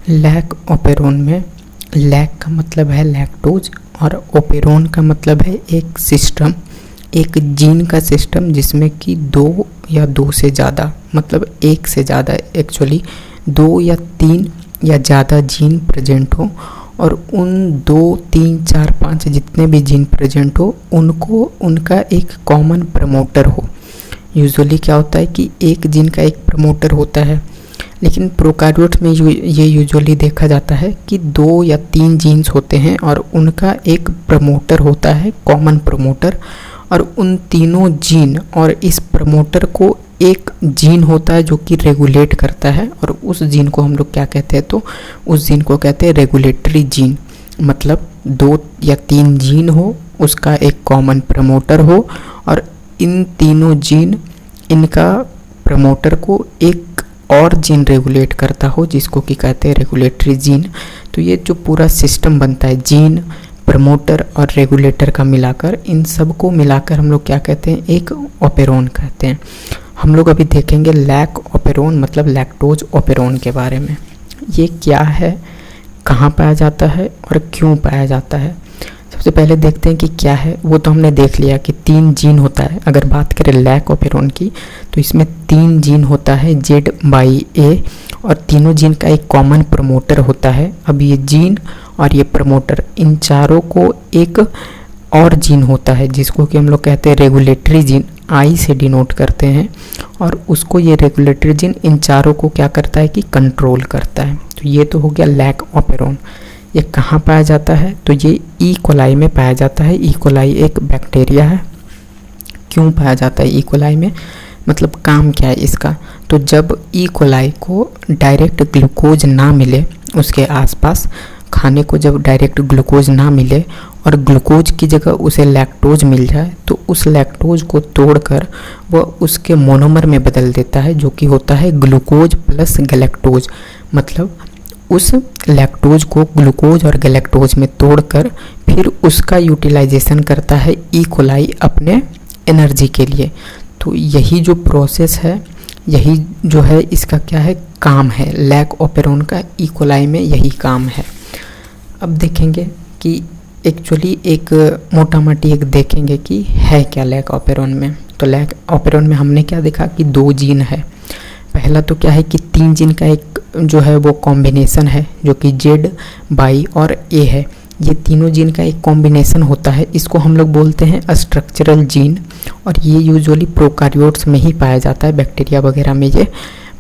Lac operon में lack का मतलब है लैक्टोज और ओपेरोन का मतलब है एक सिस्टम, एक जीन का सिस्टम जिसमें कि दो या दो से ज़्यादा, मतलब एक से ज़्यादा एक्चुअली दो या तीन या ज़्यादा जीन प्रेजेंट हो और उन 2, 3, 4, 5 जितने भी जीन प्रेजेंट हो उनको उनका एक कॉमन प्रमोटर हो। यूजुअली क्या होता है कि एक जीन का एक प्रमोटर होता है, लेकिन प्रोकैरियोट्स में ये यूजुअली देखा जाता है कि 2 या 3 जीन्स होते हैं और उनका एक प्रमोटर होता है, कॉमन प्रमोटर, और उन तीनों जीन और इस प्रमोटर को एक जीन होता है जो कि रेगुलेट करता है, और उस जीन को हम लोग क्या कहते हैं, तो उस जीन को कहते हैं रेगुलेटरी जीन। मतलब 2 या 3 जीन हो, उसका एक कॉमन प्रमोटर हो और इन तीनों जीन, इनका प्रमोटर को एक और जीन रेगुलेट करता हो जिसको कि कहते हैं रेगुलेटरी जीन। तो ये जो पूरा सिस्टम बनता है जीन, प्रमोटर और रेगुलेटर का मिलाकर, इन सब को मिलाकर हम लोग क्या कहते हैं, एक ओपेरोन कहते हैं। हम लोग अभी देखेंगे लैक ओपेरोन मतलब लैक्टोज ओपेरोन के बारे में। ये क्या है, कहाँ पाया जाता है और क्यों पाया जाता है। सबसे पहले देखते हैं कि क्या है। वो तो हमने देख लिया कि 3 जीन होता है। अगर बात करें लैक ओपेरोन की तो इसमें 3 जीन होता है Z/A और तीनों जीन का एक कॉमन प्रमोटर होता है। अब ये जीन और ये प्रमोटर, इन चारों को एक और जीन होता है जिसको कि हम लोग कहते हैं रेगुलेटरी जीन, I से डिनोट करते हैं, और उसको ये रेगुलेटरी जीन इन चारों को क्या करता है कि कंट्रोल करता है। तो ये तो हो गया लैक ओपेरोन। ये कहाँ पाया जाता है, तो ये ई कोलाई में पाया जाता है। ई कोलाई एक बैक्टीरिया है। क्यों पाया जाता है ई कोलाई में, मतलब काम क्या है इसका, तो जब ई कोलाई को डायरेक्ट ग्लूकोज ना मिले, उसके आसपास खाने को जब डायरेक्ट ग्लूकोज ना मिले और ग्लूकोज की जगह उसे लैक्टोज मिल जाए, तो उस लैक्टोज को तोड़कर वह उसके मोनोमर में बदल देता है जो कि होता है ग्लूकोज प्लस गैलेक्टोज। मतलब उस लैक्टोज को ग्लूकोज और गैलेक्टोज में तोड़कर फिर उसका यूटिलाइजेशन करता है ई कोलाई अपने एनर्जी के लिए। तो यही जो प्रोसेस है, यही जो है इसका क्या है, काम है। लैक ओपेरोन का ई कोलाई में यही काम है। अब देखेंगे कि एक्चुअली एक मोटा मोटी एक देखेंगे कि है क्या लैक ओपेरोन में। तो लैक ओपेरोन में हमने क्या देखा कि 2 जीन है। पहला तो क्या है कि 3 जीन का एक जो है वो कॉम्बिनेशन है जो कि Z/Y और A है। ये तीनों जीन का एक कॉम्बिनेशन होता है, इसको हम लोग बोलते हैं स्ट्रक्चरल जीन, और ये यूजुअली प्रोकैरियोट्स में ही पाया जाता है, बैक्टीरिया वगैरह में ये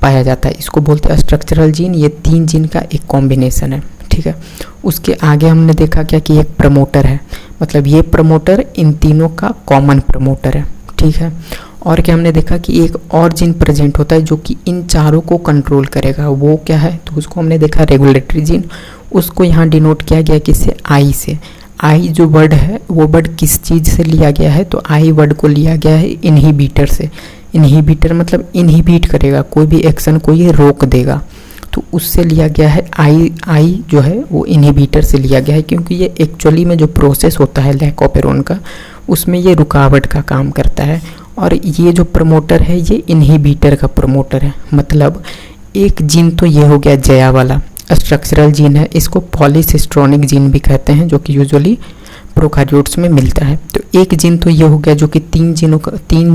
पाया जाता है। इसको बोलते हैं स्ट्रक्चरल जीन। ये 3 जीन का एक कॉम्बिनेशन है, ठीक है। उसके आगे हमने देखा क्या कि एक प्रमोटर है, मतलब ये प्रमोटर इन तीनों का कॉमन प्रमोटर है, ठीक है। और क्या हमने देखा कि एक और जीन प्रेजेंट होता है जो कि इन चारों को कंट्रोल करेगा। वो क्या है, तो उसको हमने देखा रेगुलेटरी जीन। उसको यहाँ डिनोट किया गया किससे, I से। I जो वर्ड है वो वर्ड किस चीज़ से लिया गया है, तो I वर्ड को लिया गया है इनहिबिटर से। इनहिबिटर मतलब इनहिबिट करेगा, कोई भी एक्शन को ये रोक देगा, तो उससे लिया गया है। I जो है वो इनहिबिटर से लिया गया है क्योंकि ये एक्चुअली में जो प्रोसेस होता है लैक ओपेरोन का, उसमें ये रुकावट का काम करता है। और ये जो प्रमोटर है ये इनहिबिटर का प्रमोटर है। मतलब एक जीन तो ये हो गया जया वाला स्ट्रक्चरल जीन है, इसको पॉलीसिस्ट्रोनिक जीन भी कहते हैं, जो कि यूजुअली प्रोकैरियोट्स में मिलता है। तो एक जीन तो ये हो गया जो कि 3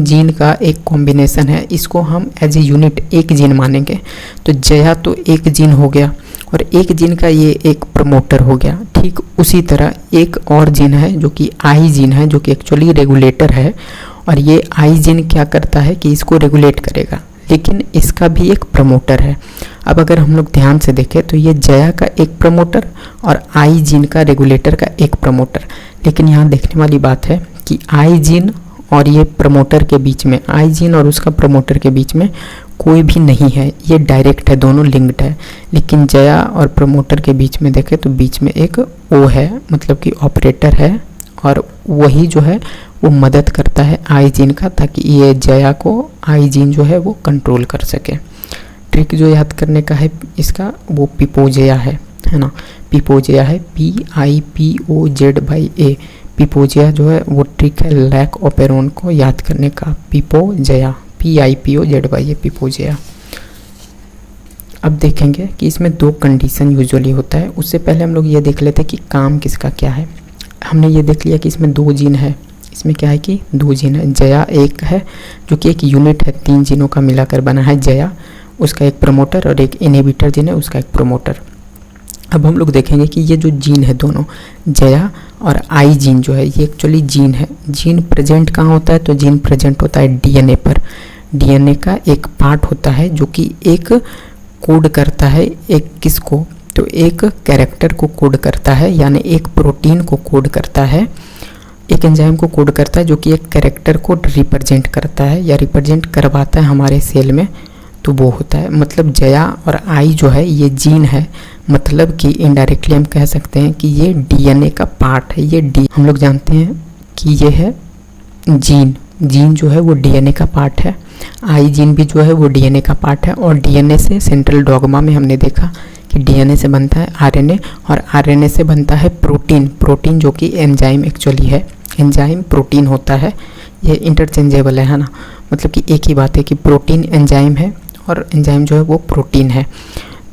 जीन का एक कॉम्बिनेशन है, इसको हम एज ए यूनिट एक जीन मानेंगे। तो जया तो एक जीन हो गया और एक जीन का ये एक प्रमोटर हो गया। ठीक उसी तरह एक और जीन है जो कि I जीन है, जो कि एक्चुअली रेगुलेटर है, और ये I जीन क्या करता है कि इसको रेगुलेट करेगा, लेकिन इसका भी एक प्रमोटर है। अब अगर हम लोग ध्यान से देखें तो ये जया का एक प्रमोटर और I जीन का रेगुलेटर का एक प्रमोटर, लेकिन यहाँ देखने वाली बात है कि I जीन और ये प्रमोटर के बीच में, I जीन और उसका प्रमोटर के बीच में कोई भी नहीं है, ये डायरेक्ट है, दोनों लिंक्ड है। लेकिन जया और प्रमोटर के बीच में देखें तो बीच में एक O है, मतलब कि ऑपरेटर है, और वही जो है वो मदद करता है I जीन का, ताकि ये जया को I जीन जो है वो कंट्रोल कर सके। ट्रिक जो याद करने का है इसका वो पिपोजेया है ना, पिपोजेया है, PIPOZA। पिपोजेया जो है वो ट्रिक है लैक ओपेरोन को याद करने का, पिपोजेया, PIPOZA, पिपोजेया। अब देखेंगे कि इसमें दो कंडीशन यूजुअली होता है। उससे पहले हम लोग ये देख लेते हैं कि काम किसका क्या है। हमने ये देख लिया कि इसमें दो जीन है, इसमें क्या है कि दो जीन है। जया एक है जो कि एक यूनिट है, 3 जीनों का मिलाकर बना है जया, उसका एक प्रमोटर, और एक इनहिबिटर जीन है उसका एक प्रमोटर। अब हम लोग देखेंगे कि ये जो जीन है दोनों जया और आई जीन जो है ये एक्चुअली जीन है। जीन प्रेजेंट कहाँ होता है? तो जीन प्रेजेंट होता है डीएनए पर। डीएनए का एक पार्ट होता है जो कि एक कोड करता है, एक किसको? तो एक कैरेक्टर को कोड करता है, यानी एक प्रोटीन को कोड करता है, एक एंजाइम को कोड करता है जो कि एक कैरेक्टर को रिप्रेजेंट करता है या रिप्रेजेंट करवाता है हमारे सेल में, तो वो होता है। मतलब जया और आई जो है ये जीन है, मतलब कि इनडायरेक्टली हम कह सकते हैं कि ये डीएनए का पार्ट है। ये हम लोग जानते हैं कि ये है जीन। जीन जो है वो डीएनए का पार्ट है, आई जीन भी जो है वो डीएनए का पार्ट है। और डीएनए से सेंट्रल डॉगमा में हमने देखा कि डीएनए से बनता है आरएनए, और आरएनए से बनता है प्रोटीन। प्रोटीन जो कि एंजाइम एक्चुअली है, एंजाइम प्रोटीन होता है, ये इंटरचेंजेबल है ना, मतलब कि एक ही बात है कि प्रोटीन एंजाइम है और एंजाइम जो है वो प्रोटीन है।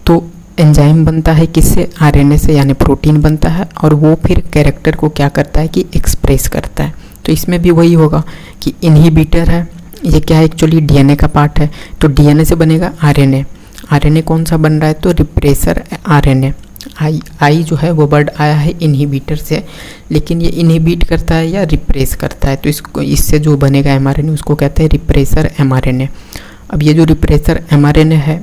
तो एंजाइम बनता है किससे? आरएनए से, यानी प्रोटीन बनता है, और वो फिर कैरेक्टर को क्या करता है कि एक्सप्रेस करता है। तो इसमें भी वही होगा कि इनहिबिटर है, ये क्या है एक्चुअली डीएनए का पार्ट है, तो डीएनए से बनेगा आरएनए। आरएनए कौन सा बन रहा है? तो रिप्रेसर आरएनए। आई जो है वो वर्ड आया है इनहिबिटर से, लेकिन ये इनहिबिट करता है या रिप्रेस करता है, तो इससे जो बनेगा एमआरएनए उसको कहते हैं रिप्रेसर एमआरएनए। अब ये जो रिप्रेसर एमआरएनए है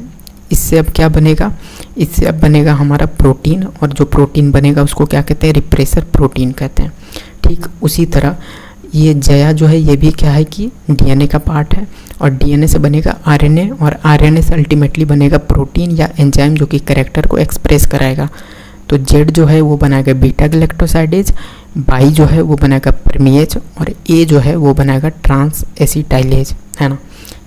इससे अब क्या बनेगा? इससे अब बनेगा हमारा प्रोटीन, और जो प्रोटीन बनेगा उसको क्या कहते हैं? रिप्रेसर प्रोटीन कहते हैं। ठीक उसी तरह ये जया जो है ये भी क्या है कि डीएनए का पार्ट है, और डीएनए से बनेगा आरएनए, और आरएनए से अल्टीमेटली बनेगा प्रोटीन या एंजाइम जो कि कैरेक्टर को एक्सप्रेस कराएगा। तो जेड जो है वो बनाएगा बीटा गैलेक्टोसाइडेज, बाई जो है वो बनाएगा परमिएज, और ए जो है वो बनाएगा ट्रांस एसिटाइलेज, है ना।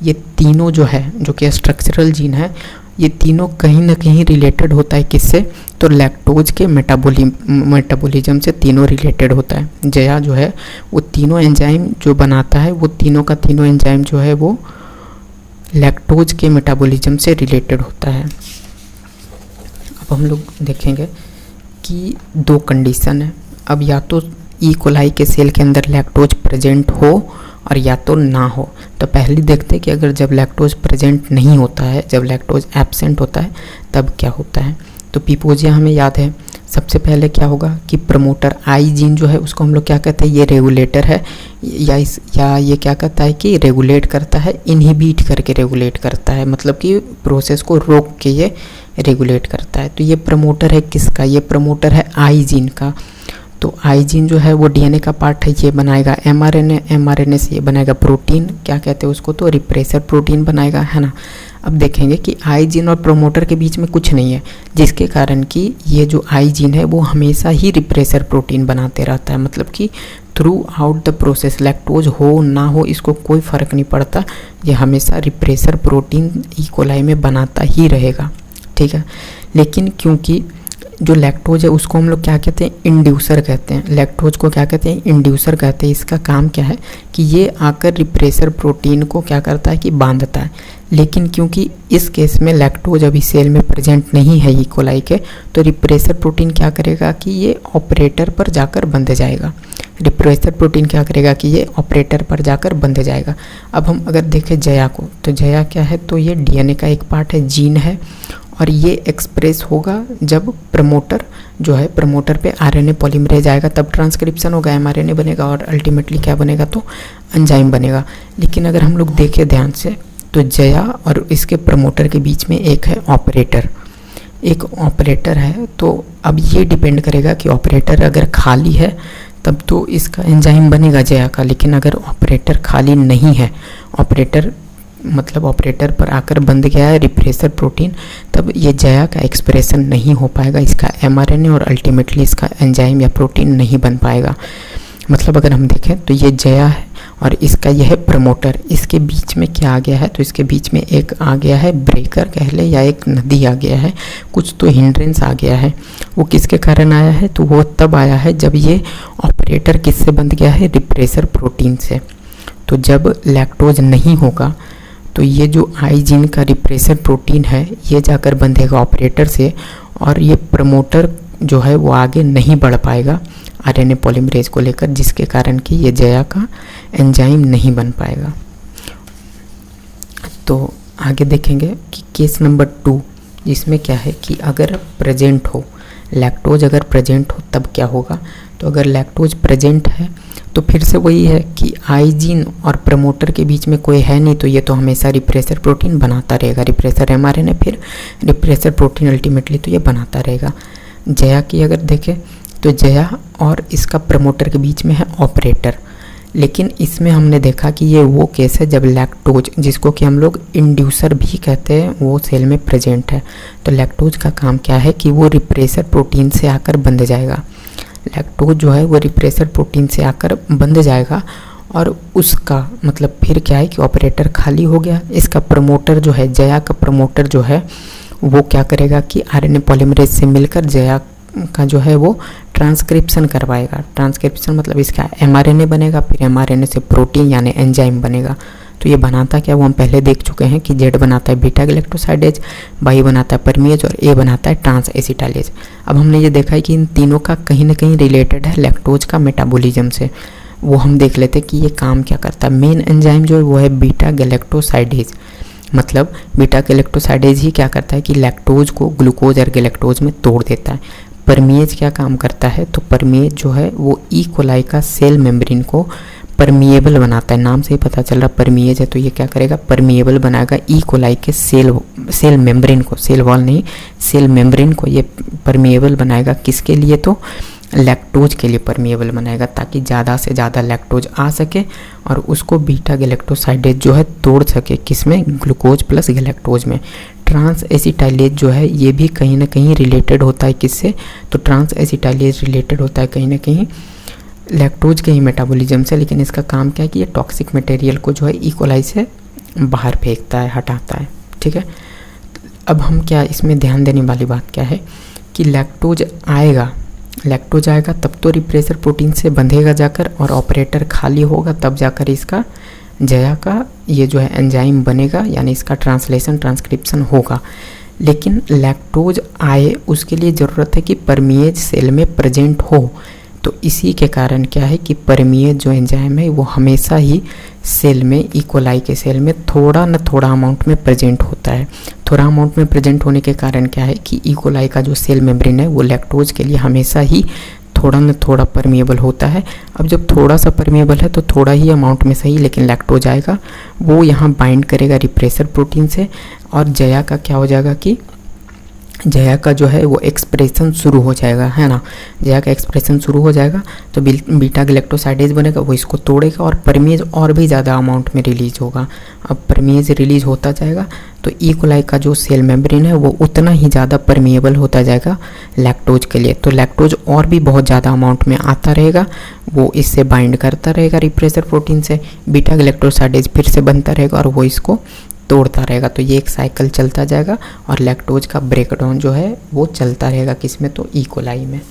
ये तीनों जो है जो कि स्ट्रक्चरल जीन है, ये तीनों कहीं ना कहीं रिलेटेड होता है किससे? तो लैक्टोज के मेटाबॉलिज्म से तीनों रिलेटेड होता है। जया जो है वो तीनों एंजाइम जो बनाता है, वो तीनों का तीनों एंजाइम जो है वो लैक्टोज के मेटाबॉलिज्म से रिलेटेड होता है। अब हम लोग देखेंगे कि दो कंडीशन है। अब या तो ई कोलाई के सेल के अंदर लैक्टोज प्रेजेंट हो और या तो ना हो। तो पहले देखते हैं कि अगर जब लैक्टोज प्रेजेंट नहीं होता है, जब लैक्टोज एब्सेंट होता है तब क्या होता है। तो पीपोजिया हमें याद है। सबसे पहले क्या होगा कि प्रमोटर आई जीन जो है उसको हम लोग क्या कहते हैं? ये रेगुलेटर है, या ये क्या कहता है कि रेगुलेट करता है, इनहिबिट करके रेगुलेट करता है, मतलब कि प्रोसेस को रोक के ये रेगुलेट करता है। तो ये प्रमोटर है किसका? ये प्रमोटर है आई जीन का। तो आई जीन जो है वो डीएनए का पार्ट है, ये बनाएगा एमआरएनए, एमआरएनए से ये बनाएगा प्रोटीन, क्या कहते हैं उसको? तो रिप्रेसर प्रोटीन बनाएगा, है ना। अब देखेंगे कि आई जीन और प्रोमोटर के बीच में कुछ नहीं है, जिसके कारण कि ये जो आई जीन है वो हमेशा ही रिप्रेसर प्रोटीन बनाते रहता है, मतलब कि through out the process, lactose हो ना हो इसको कोई फ़र्क नहीं पड़ता, ये हमेशा रिप्रेसर प्रोटीन ई कोलाई में बनाता ही रहेगा, ठीक है। लेकिन क्योंकि जो लैक्टोज है उसको हम लोग क्या कहते हैं? इंड्यूसर कहते हैं। लैक्टोज को क्या कहते हैं? इंड्यूसर कहते हैं। इसका काम क्या है कि ये आकर रिप्रेसर प्रोटीन को क्या करता है कि बांधता है। लेकिन क्योंकि इस केस में लैक्टोज अभी सेल में प्रेजेंट नहीं है ई कोलाई के, तो रिप्रेसर प्रोटीन क्या करेगा कि ये ऑपरेटर पर जाकर बंध जाएगा। रिप्रेसर प्रोटीन क्या करेगा कि ये ऑपरेटर पर जाकर बंध जाएगा। अब हम अगर देखें जया को, तो जया क्या है? तो ये डीएनए का एक पार्ट है, जीन है, और ये एक्सप्रेस होगा जब प्रमोटर जो है, प्रमोटर पे आरएनए पॉलीमरेज आएगा, तब ट्रांसक्रिप्शन होगा, एमआरएनए बनेगा, और अल्टीमेटली क्या बनेगा? तो एंजाइम बनेगा। लेकिन अगर हम लोग देखें ध्यान से, तो जया और इसके प्रमोटर के बीच में एक है ऑपरेटर, एक ऑपरेटर है। तो अब ये डिपेंड करेगा कि ऑपरेटर अगर खाली है तब तो इसका एंजाइम बनेगा जया का, लेकिन अगर ऑपरेटर खाली नहीं है, ऑपरेटर मतलब ऑपरेटर पर आकर बंध गया है रिप्रेसर प्रोटीन, तब ये जया का एक्सप्रेशन नहीं हो पाएगा, इसका एमआरएनए, और अल्टीमेटली इसका एंजाइम या प्रोटीन नहीं बन पाएगा। मतलब अगर हम देखें तो ये जया है और इसका यह है प्रमोटर, इसके बीच में क्या आ गया है? तो इसके बीच में एक आ गया है ब्रेकर कह ले, या एक नदी आ गया है, कुछ तो हिंड्रेंस आ गया है। वो किसके कारण आया है? तो वो तब आया है जब ये ऑपरेटर किससे बंध गया है? रिप्रेसर प्रोटीन से। तो जब लैक्टोज नहीं होगा तो ये जो आई जीन का रिप्रेसर प्रोटीन है ये जाकर बंधेगा ऑपरेटर से, और ये प्रमोटर जो है वो आगे नहीं बढ़ पाएगा आरएनए पॉलीमरेज को लेकर, जिसके कारण कि ये जया का एंजाइम नहीं बन पाएगा। तो आगे देखेंगे कि केस नंबर 2, जिसमें क्या है कि अगर प्रेजेंट हो लैक्टोज, अगर प्रेजेंट हो तब क्या होगा। तो अगर लैक्टोज प्रेजेंट है तो फिर से वही है कि आई जीन और प्रमोटर के बीच में कोई है नहीं, तो ये तो हमेशा रिप्रेसर प्रोटीन बनाता रहेगा, रिप्रेसर एमआरएनए फिर रिप्रेसर प्रोटीन अल्टीमेटली तो ये बनाता रहेगा। जया की अगर देखें तो जया और इसका प्रमोटर के बीच में है ऑपरेटर, लेकिन इसमें हमने देखा कि ये वो केस है जब लैक्टोज, जिसको कि हम लोग इंड्यूसर भी कहते हैं, वो सेल में प्रेजेंट है। तो लैक्टोज का काम क्या है कि वो रिप्रेसर प्रोटीन से आकर बंध जाएगा। लैक्टोज जो है वो रिप्रेसर प्रोटीन से आकर बंध जाएगा, और उसका मतलब फिर क्या है कि ऑपरेटर खाली हो गया। इसका प्रमोटर जो है, जया का प्रमोटर जो है वो क्या करेगा कि आरएनए पॉलीमरेज से मिलकर जया का जो है वो ट्रांसक्रिप्शन करवाएगा। ट्रांसक्रिप्शन मतलब इसका एमआरएनए बनेगा, फिर एमआरएनए से प्रोटीन यानी एंजाइम बनेगा। तो ये बनाता क्या, वो हम पहले देख चुके हैं कि जेड बनाता है बीटा गैलेक्टोसाइडेज, वाई बनाता है परमिएज और ए बनाता है ट्रांस एसिटाइलेज। अब हमने ये देखा है कि इन तीनों का कहीं ना कहीं रिलेटेड है लैक्टोज का मेटाबॉलिज्म से। वो हम देख लेते हैं कि ये काम क्या करता है। मेन एंजाइम जो है वो है बीटा गैलेक्टोसाइडेज, मतलब बीटा गैलेक्टोसाइडेज ही क्या करता है कि लैक्टोज को ग्लूकोज और गैलेक्टोज में तोड़ देता है। परमिएज क्या काम करता है, तो परमिएज जो है वो ई कोलाई का सेल मेम्ब्रेन को परमिएबल बनाता है। नाम से ही पता चल रहा परमिएज है, तो ये क्या करेगा, परमिएबल बनाएगा ई कोलाई के सेल मेम्ब्रेन को, सेल वॉल नहीं सेल मेम्ब्रेन को ये परमिएबल बनाएगा। किसके लिए, तो लैक्टोज के लिए परमिएबल बनाएगा, ताकि ज़्यादा से ज़्यादा लैक्टोज आ सके और उसको बीटा गैलेक्टोसाइडेज जो है तोड़ सके, किसमें, ग्लूकोज प्लस गैलेक्टोज में। ट्रांस एसिटाइलेज जो है ये भी कहीं ना कहीं रिलेटेड होता है किससे, तो ट्रांस एसिटाइलेज रिलेटेड होता है कहीं ना कहीं लैक्टोज के ही मेटाबॉलिज्म से, लेकिन इसका काम क्या है कि ये टॉक्सिक मटेरियल को जो है ई कोलाई से बाहर फेंकता है, हटाता है। ठीक है, अब हम क्या इसमें ध्यान देने वाली बात क्या है कि लैक्टोज आएगा तब तो रिप्रेसर प्रोटीन से बंधेगा जाकर, और ऑपरेटर खाली होगा तब जाकर इसका जया का ये जो है एंजाइम बनेगा, यानी इसका ट्रांसक्रिप्शन होगा। लेकिन लैक्टोज आए उसके लिए ज़रूरत है कि परमिएज सेल में प्रेजेंट हो। तो इसी के कारण क्या है कि परमिएज जो एंजाइम है वो हमेशा ही सेल में, ई कोलाई के सेल में थोड़ा न थोड़ा अमाउंट में प्रेजेंट होता है। थोड़ा अमाउंट में प्रेजेंट होने के कारण क्या है कि ई कोलाई का जो सेल मेम्ब्रेन है वो लैक्टोज के लिए हमेशा ही थोड़ा न थोड़ा परमिएबल होता है। अब जब थोड़ा सा परमिएबल है तो थोड़ा ही अमाउंट में सही, लेकिन लैक्टोज आएगा, वो यहाँ बाइंड करेगा रिप्रेसर प्रोटीन से, और जया का क्या हो जाएगा कि जया का जो है वो एक्सप्रेशन शुरू हो जाएगा, है ना। जया का एक्सप्रेशन शुरू हो जाएगा तो बीटा गैलेक्टोसाइडेज बनेगा, वो इसको तोड़ेगा और परमिएज और भी ज़्यादा अमाउंट में रिलीज होगा। अब परमिएज रिलीज होता जाएगा तो ई कोलाई का जो सेल मेम्ब्रेन है वो उतना ही ज़्यादा परमिएबल होता जाएगा लैक्टोज के लिए। तो लैक्टोज और भी बहुत ज़्यादा अमाउंट में आता रहेगा, वो इससे बाइंड करता रहेगा रिप्रेसर प्रोटीन से, बीटा गैलेक्टोसाइडेज फिर से बनता रहेगा और वो इसको तोड़ता रहेगा। तो ये एक साइकिल चलता जाएगा और लैक्टोज का ब्रेकडाउन जो है वो चलता रहेगा किसमें, तो ई कोलाई में।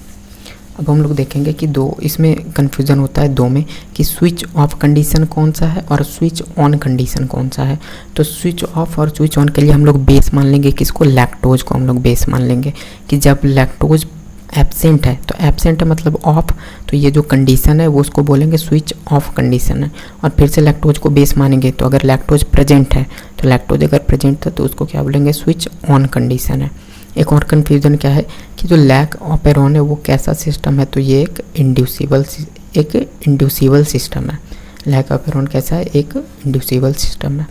अब हम लोग देखेंगे कि दो इसमें कन्फ्यूज़न होता है दो में कि स्विच ऑफ कंडीशन कौन सा है और स्विच ऑन कंडीशन कौन सा है। तो स्विच ऑफ और स्विच ऑन के लिए हम लोग बेस मान लेंगे किसको, लैक्टोज को हम लोग बेस मान लेंगे कि जब लैक्टोज एब्सेंट है, तो एब्सेंट है मतलब ऑफ, तो ये जो कंडीशन है वो उसको बोलेंगे स्विच ऑफ कंडीशन है। और फिर से लैक्टोज को बेस मानेंगे, तो अगर लैक्टोज प्रेजेंट है तो लैक्टोज अगर प्रेजेंट है तो उसको क्या बोलेंगे, स्विच ऑन कंडीशन है। एक और कन्फ्यूज़न क्या है कि जो लैक ऑपेरॉन है वो कैसा सिस्टम है, तो ये एक इंड्यूसिबल सिस्टम है। लैक ऑपेरॉन कैसा है, एक इंड्यूसिबल सिस्टम है।